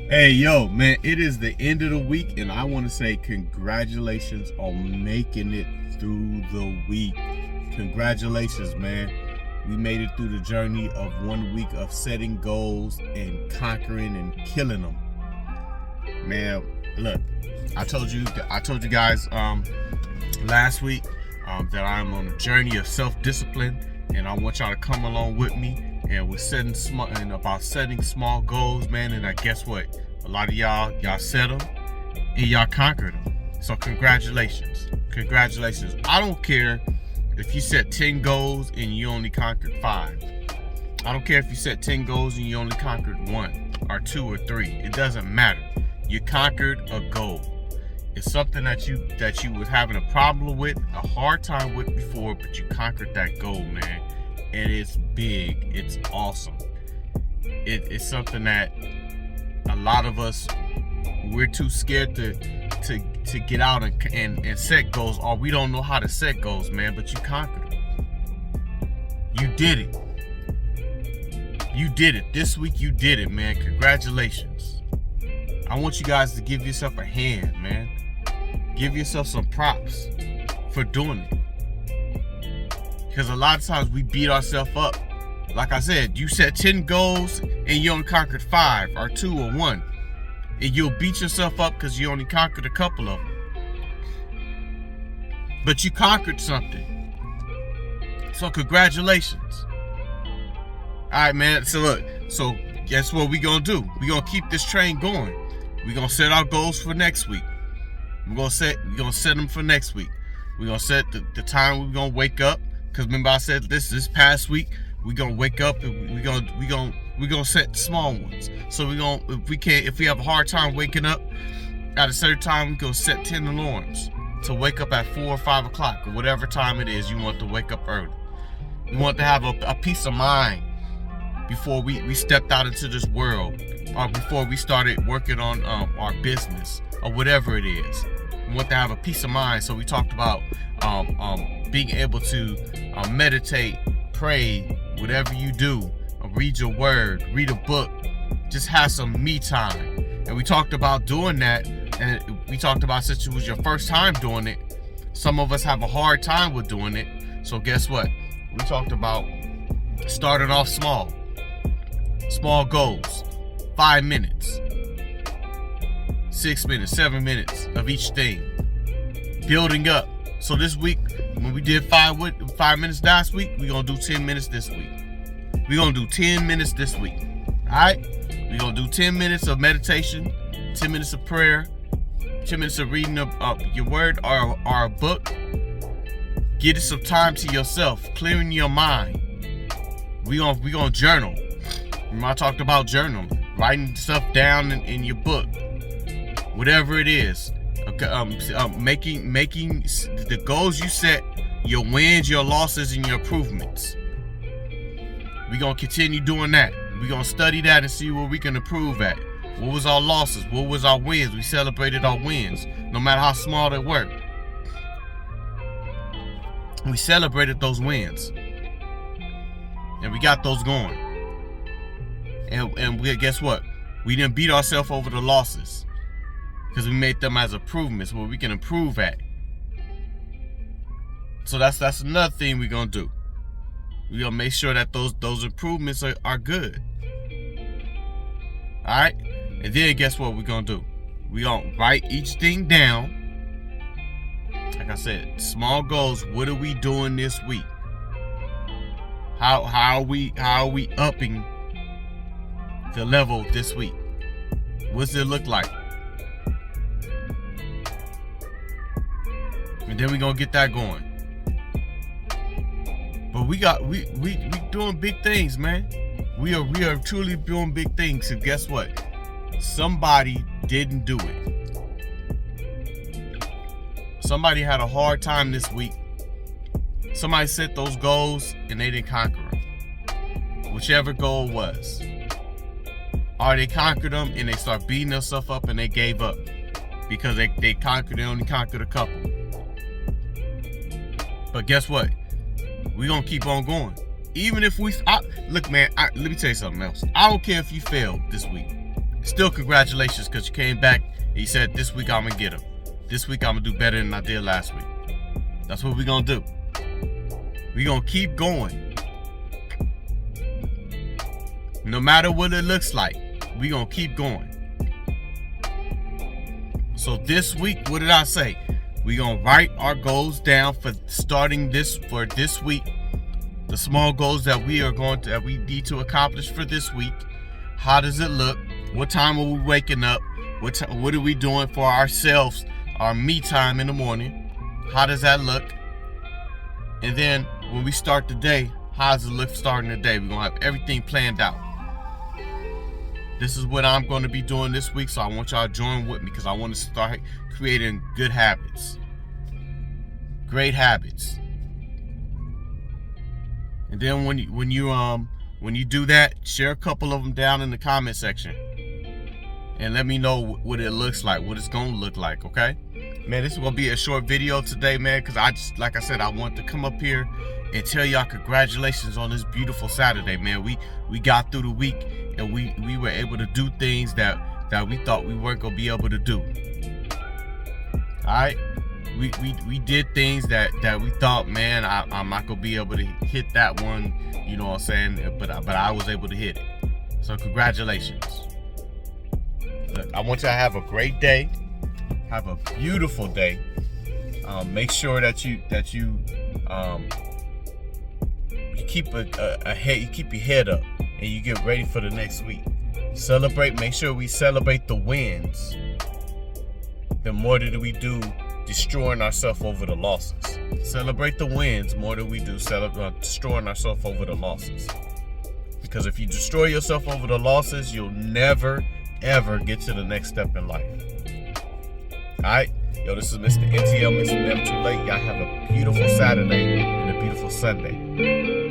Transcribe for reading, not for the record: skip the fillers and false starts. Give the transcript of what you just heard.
Hey, yo, man, it is the end of the week, and I want to say congratulations on making it through the week. Congratulations, man. We made it through the journey of 1 week of setting goals and conquering and killing them. Man, look, I told you guys last week that I'm on a journey of self-discipline, and I want y'all to come along with me. And we're setting small goals, man. And I guess what? A lot of y'all set them and y'all conquered them. So congratulations. I don't care if you set 10 goals and you only conquered 5. I don't care if you set 10 goals and you only conquered 1 or 2 or 3. It doesn't matter. You conquered a goal. It's something that you was having a problem with, a hard time with before, but you conquered that goal, man. And it's big. It's awesome. It's something that a lot of us, we're too scared to get out and set goals, or we don't know how to set goals, man. But you conquered it. You did it. You did it. This week you did it, man. Congratulations. I want you guys to give yourself a hand, man. Give yourself some props for doing it. Because a lot of times we beat ourselves up. Like I said, you set 10 goals and you only conquered 5 or 2 or 1. And you'll beat yourself up because you only conquered a couple of them. But you conquered something. So congratulations. Alright, man. So look, guess what we're going to do? We're going to keep this train going. We're going to set our goals for next week. We're going to set them for next week. We're going to set the time we're going to wake up. Because remember I said this past week, we're gonna wake up and we're gonna set small ones. So if we have a hard time waking up at a certain time, we're gonna set 10 alarms to wake up at 4 or 5 o'clock or whatever time it is you want to wake up early. We want to have a peace of mind before we stepped out into this world, or before we started working on our business or whatever it is. We want to have a peace of mind. So we talked about being able to meditate, pray, whatever you do, read your word, read a book, just have some me time. And we talked about doing that, and we talked about since it was your first time doing it, some of us have a hard time with doing it. So guess what? We talked about starting off small goals, 5 minutes, 6 minutes, 7 minutes of each thing, building up. So this week, when we did 5 minutes last week, we're going to do 10 minutes this week. We're going to do 10 minutes this week. All right? We're going to do 10 minutes of meditation, 10 minutes of prayer, 10 minutes of reading your word or a book. Get some time to yourself, clearing your mind. We're going to journal. Remember I talked about journaling, writing stuff down in your book, whatever it is. Making the goals you set, your wins, your losses, and your improvements. We're going to continue doing that. We're going to study that and see where we can improve at. What was our losses? What was our wins? We celebrated our wins, no matter how small they were. We celebrated those wins. And we got those going. And guess what? We didn't beat ourselves over the losses, because we made them as improvements where we can improve at. So that's another thing we're gonna do. We're gonna make sure that those improvements are good. Alright? And then guess what we're gonna do? We're gonna write each thing down. Like I said, small goals. What are we doing this week? How are we upping the level this week? What's it look like? And then we're gonna get that going. But we doing big things, man. We are truly doing big things. And guess what? Somebody didn't do it. Somebody had a hard time this week. Somebody set those goals and they didn't conquer them. Whichever goal was. Or they conquered them and they start beating themselves up and they gave up. Because they only conquered a couple. But guess what? We're going to keep on going. Even if look, man, let me tell you something else. I don't care if you failed this week. Still congratulations, because you came back and you said, this week I'm gonna get them. This week I'm gonna do better than I did last week. That's what we're gonna do. We're gonna keep going. No matter what it looks like, we're gonna keep going. So this week, what did I say? We're gonna write our goals down for this week. The small goals that we need to accomplish for this week. How does it look? What time are we waking up? What are we doing for ourselves? Our me time in the morning. How does that look? And then when we start the day, how does it look starting the day? We're gonna have everything planned out. This is what I'm going to be doing this week, so I want y'all to join with me, because I want to start creating good habits. Great habits. And then when you do that, share a couple of them down in the comment section. And let me know what it looks like, what it's going to look like, okay? Man, this is going to be a short video today, man, because like I said, I want to come up here and tell y'all congratulations on this beautiful Saturday, man. We got through the week, and we were able to do things that we thought we weren't going to be able to do. All right? We did things that we thought, man, I'm not going to be able to hit that one, you know what I'm saying? But I was able to hit it. So congratulations. Look, I want y'all to have a great day. Have a beautiful day. Make sure that you keep you keep your head up, and you get ready for the next week. Celebrate. Make sure we celebrate the wins. The more that we do destroying ourselves over the losses. Celebrate the wins more than we do destroying ourselves over the losses. Because if you destroy yourself over the losses, you'll never ever get to the next step in life. Alright? Yo, this is Mr. NTL, Mr. Never Too Late. Y'all have a beautiful Saturday and a beautiful Sunday.